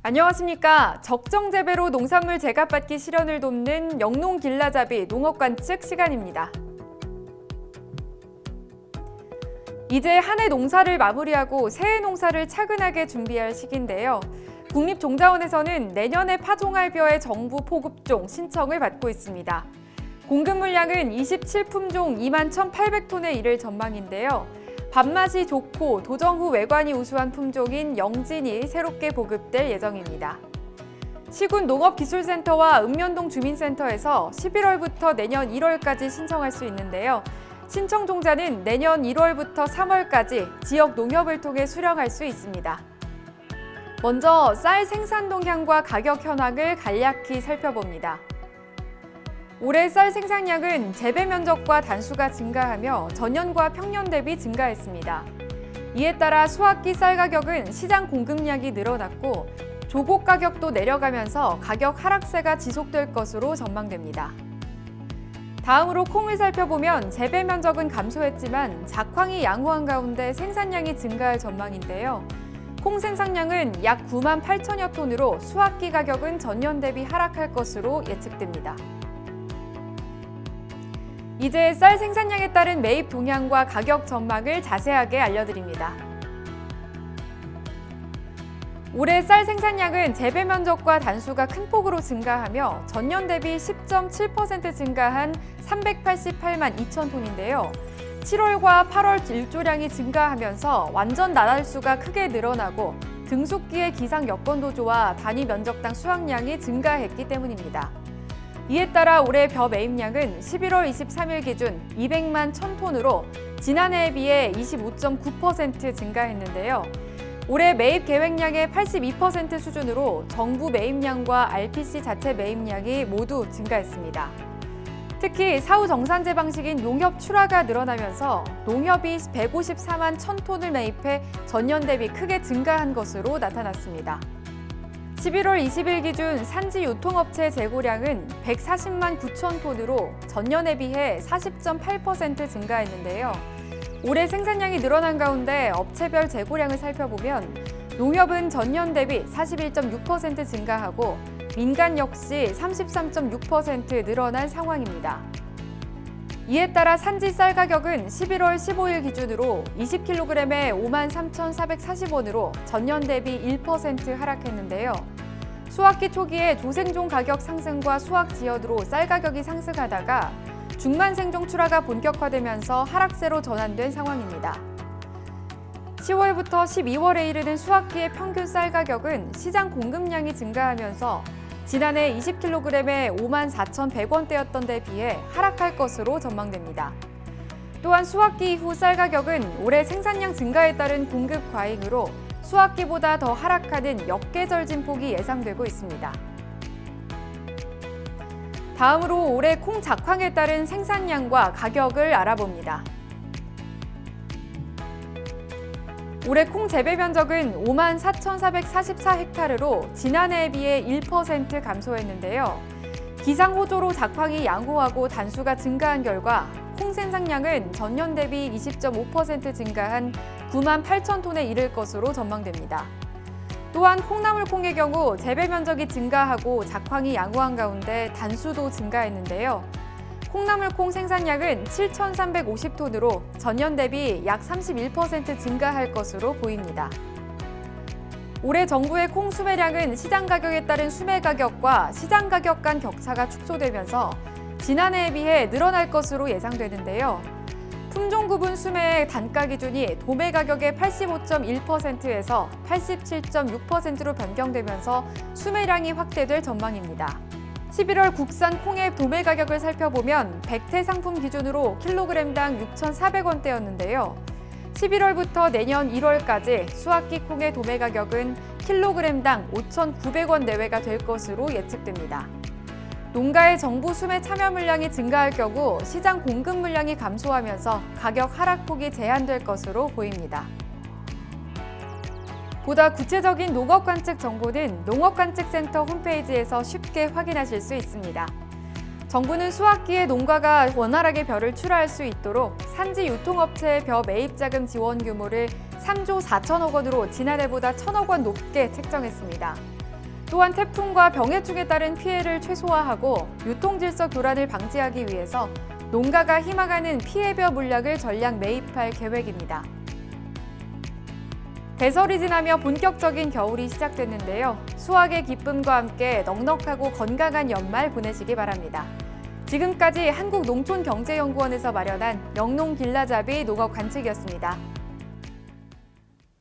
안녕하십니까. 적정 재배로 농산물 제값받기 실현을 돕는 영농길라잡이 농업관측 시간입니다. 이제 한 해 농사를 마무리하고 새해 농사를 차근하게 준비할 시기인데요. 국립종자원에서는 내년에 파종할 벼의 정부 포급종 신청을 받고 있습니다. 공급 물량은 27품종 21,800톤에 이를 전망인데요. 밥맛이 좋고 도정 후 외관이 우수한 품종인 영진이 새롭게 보급될 예정입니다. 시군 농업기술센터와 읍면동 주민센터에서 11월부터 내년 1월까지 신청할 수 있는데요. 신청 종자는 내년 1월부터 3월까지 지역 농협을 통해 수령할 수 있습니다. 먼저 쌀 생산 동향과 가격 현황을 간략히 살펴봅니다. 올해 쌀 생산량은 재배 면적과 단수가 증가하며 전년과 평년 대비 증가했습니다. 이에 따라 수확기 쌀 가격은 시장 공급량이 늘어났고 조곡 가격도 내려가면서 가격 하락세가 지속될 것으로 전망됩니다. 다음으로 콩을 살펴보면 재배 면적은 감소했지만 작황이 양호한 가운데 생산량이 증가할 전망인데요. 콩 생산량은 약 9만 8천여 톤으로 수확기 가격은 전년 대비 하락할 것으로 예측됩니다. 이제 쌀 생산량에 따른 매입 동향과 가격 전망을 자세하게 알려드립니다. 올해 쌀 생산량은 재배 면적과 단수가 큰 폭으로 증가하며 전년 대비 10.7% 증가한 388만 2천 톤인데요. 7월과 8월 일조량이 증가하면서 완전 나달수가 크게 늘어나고 등숙기의 기상 여건도 좋아 단위 면적당 수확량이 증가했기 때문입니다. 이에 따라 올해 벼 매입량은 11월 23일 기준 200만 1,000톤으로 지난해에 비해 25.9% 증가했는데요. 올해 매입 계획량의 82% 수준으로 정부 매입량과 RPC 자체 매입량이 모두 증가했습니다. 특히 사후 정산제 방식인 농협 출하가 늘어나면서 농협이 154만 1,000톤을 매입해 전년 대비 크게 증가한 것으로 나타났습니다. 11월 20일 기준 산지 유통업체 재고량은 140만 9천 톤으로 전년에 비해 40.8% 증가했는데요. 올해 생산량이 늘어난 가운데 업체별 재고량을 살펴보면 농협은 전년 대비 41.6% 증가하고 민간 역시 33.6% 늘어난 상황입니다. 이에 따라 산지 쌀 가격은 11월 15일 기준으로 20kg에 53,440원으로 전년 대비 1% 하락했는데요. 수확기 초기에 조생종 가격 상승과 수확 지연으로 쌀 가격이 상승하다가 중만생종 출하가 본격화되면서 하락세로 전환된 상황입니다. 10월부터 12월에 이르는 수확기의 평균 쌀 가격은 시장 공급량이 증가하면서 지난해 20kg에 54,100원대였던 데 비해 하락할 것으로 전망됩니다. 또한 수확기 이후 쌀 가격은 올해 생산량 증가에 따른 공급 과잉으로 수확기보다 더 하락하는 역계절 진폭이 예상되고 있습니다. 다음으로 올해 콩 작황에 따른 생산량과 가격을 알아봅니다. 올해 콩 재배 면적은 5만 4,444헥타르로 지난해에 비해 1% 감소했는데요. 기상 호조로 작황이 양호하고 단수가 증가한 결과 콩 생산량은 전년 대비 20.5% 증가한 9만 8천 톤에 이를 것으로 전망됩니다. 또한 콩나물콩의 경우 재배 면적이 증가하고 작황이 양호한 가운데 단수도 증가했는데요. 콩나물콩 생산량은 7,350톤으로 전년 대비 약 31% 증가할 것으로 보입니다. 올해 정부의 콩 수매량은 시장 가격에 따른 수매 가격과 시장 가격 간 격차가 축소되면서 지난해에 비해 늘어날 것으로 예상되는데요. 품종 구분 수매의 단가 기준이 도매 가격의 85.1%에서 87.6%로 변경되면서 수매량이 확대될 전망입니다. 11월 국산 콩의 도매 가격을 살펴보면 백태 상품 기준으로 킬로그램당 6,400원대였는데요. 11월부터 내년 1월까지 수확기 콩의 도매 가격은 킬로그램당 5,900원 내외가 될 것으로 예측됩니다. 농가의 정부 수매 참여 물량이 증가할 경우 시장 공급 물량이 감소하면서 가격 하락폭이 제한될 것으로 보입니다. 보다 구체적인 농업관측 정보는 농업관측센터 홈페이지에서 쉽게 확인하실 수 있습니다. 정부는 수확기에 농가가 원활하게 벼를 출하할 수 있도록 산지 유통업체의 벼 매입자금 지원 규모를 3조 4천억 원으로 지난해보다 1,000억 원 높게 책정했습니다. 또한 태풍과 병해충에 따른 피해를 최소화하고 유통질서 교란을 방지하기 위해서 농가가 희망하는 피해벼 물약을 전량 매입할 계획입니다. 대설이 지나며 본격적인 겨울이 시작됐는데요. 수확의 기쁨과 함께 넉넉하고 건강한 연말 보내시기 바랍니다. 지금까지 한국농촌경제연구원에서 마련한 영농길라잡이 농업 관측이었습니다.